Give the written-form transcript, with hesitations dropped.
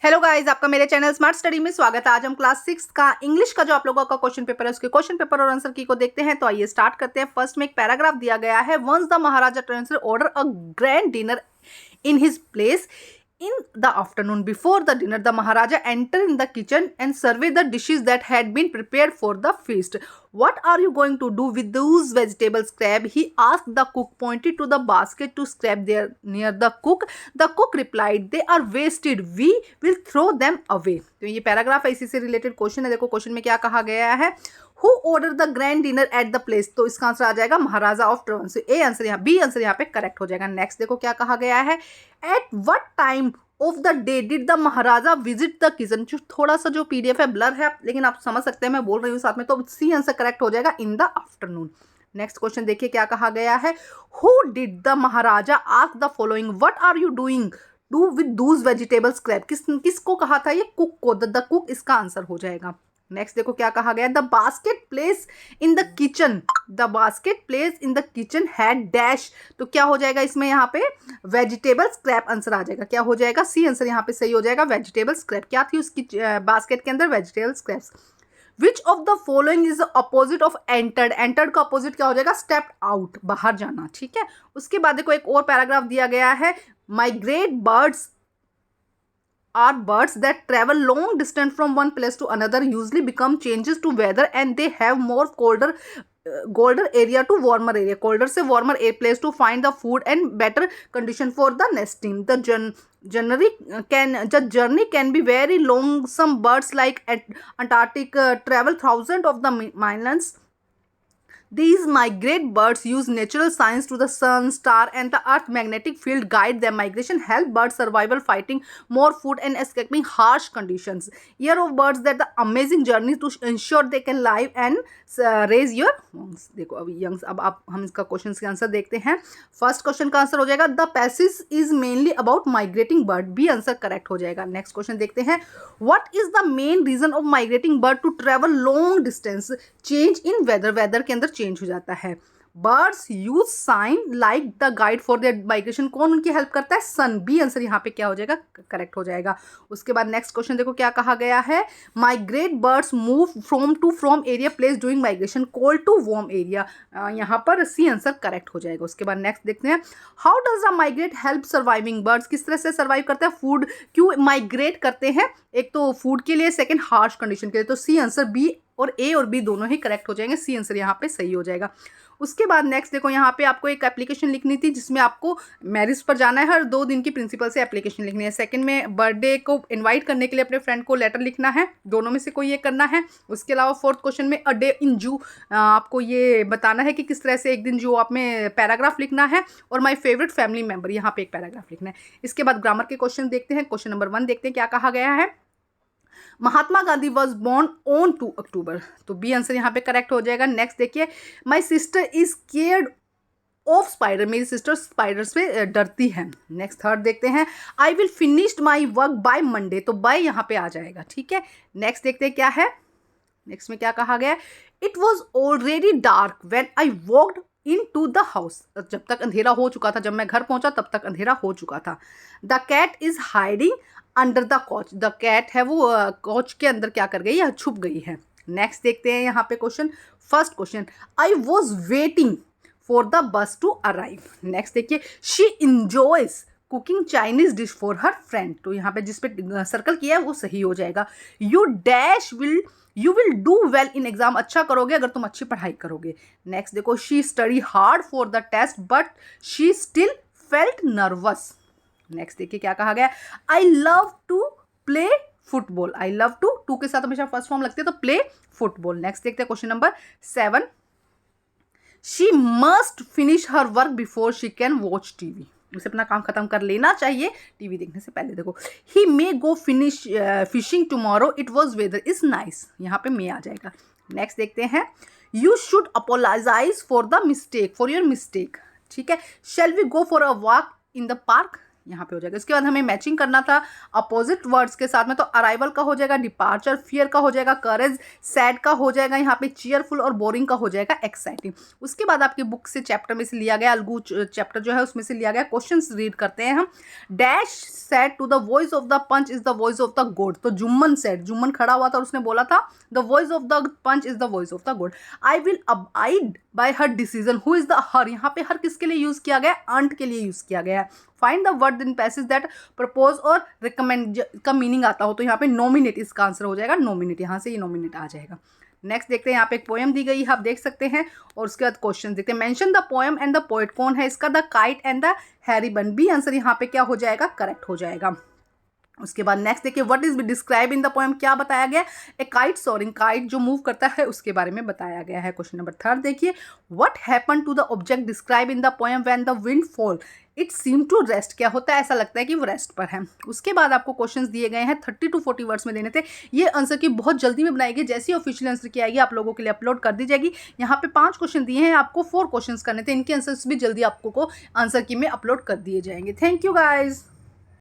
Hello guys, आपका मेरे channel smart study में स्वागत है। आज हम क्लास 6 का इंग्लिश का जो आप लोगों का क्वेश्चन पेपर है उसके क्वेश्चन पेपर और आंसर की को देखते हैं। तो आइए स्टार्ट करते हैं। फर्स्ट में एक पैराग्राफ दिया गया है। Once the maharaja transfer order a grand dinner in his place in the afternoon. Before the dinner, the Maharaja entered in the kitchen and surveyed the dishes that had been prepared for the feast. What are you going to do with those vegetable scrap? He asked. The cook pointed to the basket to scrap there near the cook. The cook replied, they are wasted. We will throw them away. तो ये paragraph है, इसी से related question है। देखो question में क्या कहा गया है। Who order the grand dinner at the place, तो इसका आंसर आ जाएगा महाराजा ऑफ ट्रांस। ए आंसर यहाँ, बी आंसर यहाँ पे करेक्ट हो जाएगा। नेक्स्ट देखो क्या कहा गया है। At what time of the day did the Maharaja visit the kitchen. जो थोड़ा सा जो पीडीएफ है ब्लर है, लेकिन आप समझ सकते हैं मैं बोल रही हूँ साथ में, तो सी आंसर करेक्ट हो जाएगा, in the afternoon. Next question देखिए क्या कहा गया है। Who did the maharaja ask the following, what are you doing do with those vegetable scrap. किसको कहा था ये, कुक को, द कुक इसका आंसर हो जाएगा। नेक्स्ट देखो क्या कहा गया। The basket place in the kitchen, the basket place in the kitchen had dash, तो क्या हो जाएगा इसमें यहाँ पे वेजिटेबल स्क्रैप आंसर आ जाएगा। क्या हो जाएगा, सी आंसर यहाँ पे सही हो जाएगा। वेजिटेबल स्क्रैप क्या थी उसकी बास्केट के अंदर, vegetable scraps. Which of the following is opposite of entered, entered का अपोजिट क्या हो जाएगा, स्टेप आउट, बाहर जाना। ठीक है, उसके बाद देखो एक और पैराग्राफ दिया गया है। Migrate birds are birds that travel long distance from one place to another, usually become changes to weather and they have more colder area to warmer area, colder से warmer a place to find the food and better condition for the nesting. The journey can be very long. Some birds like Antarctic travel thousands of the miles. These migrate birds use natural signs to the sun, star and the earth magnetic field guide them. Migration help birds survival, fighting more food and escaping harsh conditions. Year of birds that the amazing journey to ensure they can live and raise your youngs. देखो अभी youngs, अब आप हम इसका question के answer देखते हैं। First question का आंसर हो जाएगा the passage is mainly about migrating bird, B answer correct हो जाएगा। नेक्स्ट क्वेश्चन देखते हैं। What is the main reason of migrating bird to travel long distance, change in weather, weather के अंदर change हो जाता है। Birds use sign like the guide for their migration, कौन उनकी हेल्प करता है, सन, बी आंसर यहाँ पे क्या हो जाएगा, करेक्ट हो जाएगा। उसके बाद नेक्स्ट क्वेश्चन देखो क्या कहा गया है। Migrate birds move from area place doing migration cold to warm area, यहाँ पर सी आंसर करेक्ट हो जाएगा। उसके बाद नेक्स्ट देखते हैं। How does the migrate help surviving birds, किस तरह से सर्वाइव करते हैं, फूड क्यों माइग्रेट करते हैं, एक तो फूड के लिए, सेकेंड हार्श कंडीशन के लिए। तो सी आंसर बी और ए और बी दोनों ही करेक्ट हो जाएंगे, सी आंसर यहाँ पे सही हो जाएगा। उसके बाद नेक्स्ट देखो यहाँ पे आपको एक एप्लीकेशन लिखनी थी जिसमें आपको मैरिज पर जाना है, हर 2 दिन की प्रिंसिपल से एप्लीकेशन लिखनी है। सेकंड में बर्थडे को इनवाइट करने के लिए अपने फ्रेंड को लेटर लिखना है, दोनों में से कोई ये करना है। उसके अलावा फोर्थ क्वेश्चन में अ डे इन जू, आपको ये बताना है कि किस तरह से एक दिन जू आप में पैराग्राफ लिखना है। और माई फेवरेट फैमिली मेम्बर, यहाँ पे एक पैराग्राफ लिखना है। इसके बाद ग्रामर के क्वेश्चन देखते हैं। क्वेश्चन नंबर 1 देखते हैं क्या कहा गया है। Mahatma Gandhi was born on 2 अक्टूबर, तो बी आंसर यहाँ पे करेक्ट हो जाएगा। नेक्स्ट देखिए। My sister is cared of spider, मेरी सिस्टर स्पाइडर से डरती है। नेक्स्ट थर्ड देखते हैं। I will finished my work by Monday, तो बाय यहाँ पे आ जाएगा। ठीक है, नेक्स्ट देखते हैं क्या है। नेक्स्ट में क्या कहा गया। It was already dark when I walked in to the house, जब तक अंधेरा हो चुका था, जब मैं घर पहुंचा तब तक अंधेरा हो चुका था। The cat is hiding under the couch, the cat है वो कॉच के अंदर क्या कर गई है, छुप गई है। नेक्स्ट देखते हैं यहाँ पे question. First question, I was waiting for the bus to arrive. Next देखिए। She enjoys cooking Chinese dish for her friend, तो यहाँ पे जिस पे सर्कल किया है वो सही हो जाएगा। You will do well in exam, अच्छा करोगे अगर तुम अच्छी पढ़ाई करोगे। नेक्स्ट देखो। She study hard for the test but she still felt nervous. Next देखिए क्या कहा गया। I love to play football, I love to के साथ हमेशा फर्स्ट फॉर्म लगती है, तो प्ले फुटबॉल। नेक्स्ट देखते हैं question number 7। She must finish her work before she can watch TV, उसे अपना काम खत्म कर लेना चाहिए टीवी देखने से पहले। देखो। He may go finish fishing tomorrow, it was weather is nice, यहाँ पे मे आ जाएगा। नेक्स्ट देखते हैं। You should apologise for the mistake, for your mistake. ठीक है। Shall we go for a walk in the park, यहाँ पे हो जाएगा। इसके बाद हमें मैचिंग करना था अपोजिट वर्ड्स के साथ में, तो अराइवल का हो जाएगा डिपार्चर, फियर का हो जाएगा करेज, सैड का हो जाएगा यहाँ पे चीयरफुल और बोरिंग का हो जाएगा एक्साइटिंग। उसके बाद आपकी बुक से चैप्टर में से लिया गया अलगू चैप्टर जो है उसमें से लिया गया क्वेश्चंस रीड करते हैं हम। Dash said to the voice of the panch is the voice of the God, तो जुम्मन सेड, जुम्मन खड़ा हुआ था और उसने बोला था the voice of the panch is the voice of the god. I will abide by her decision, who is the her, यहाँ पे हर किसके लिए यूज किया गया है, अंट के लिए यूज किया गया है। Find the word in passage that propose और रिकमेंड का मीनिंग आता हो, तो यहाँ पे नॉमिनेट इसका आंसर हो जाएगा, नॉमिनेट, यहाँ से ये नॉमिनेट आ जाएगा। नेक्स्ट देखते हैं, यहाँ पे एक पोएम दी गई है, आप देख सकते हैं, और उसके बाद क्वेश्चन देखते हैं। Mention the poem and the poet, कौन है इसका, the kite and the Harry बन, बी आंसर यहाँ पे क्या हो जाएगा, करेक्ट हो जाएगा। उसके बाद नेक्स्ट देखिए, what is describe in the poem, क्या बताया गया, ए काइट सोअरिंग, काइट जो मूव करता है उसके बारे में बताया गया है। क्वेश्चन नंबर 3 देखिए, what happen to the object describe in the poem when the wind fall, it seem to rest, क्या होता है, ऐसा लगता है कि वो रेस्ट पर है। उसके बाद आपको क्वेश्चंस दिए गए हैं 30 to 40 वर्ड्स में देने थे। ये आंसर की बहुत जल्दी में बनाएगी, जैसी ऑफिशियल आंसर की आएगी आप लोगों के लिए अपलोड कर दी जाएगी। यहाँ पे 5 क्वेश्चन दिए हैं, आपको 4 क्वेश्चंस करने थे, इनके आंसर्स भी जल्दी आपको आंसर की में अपलोड कर दिए जाएंगे। Thank you guys.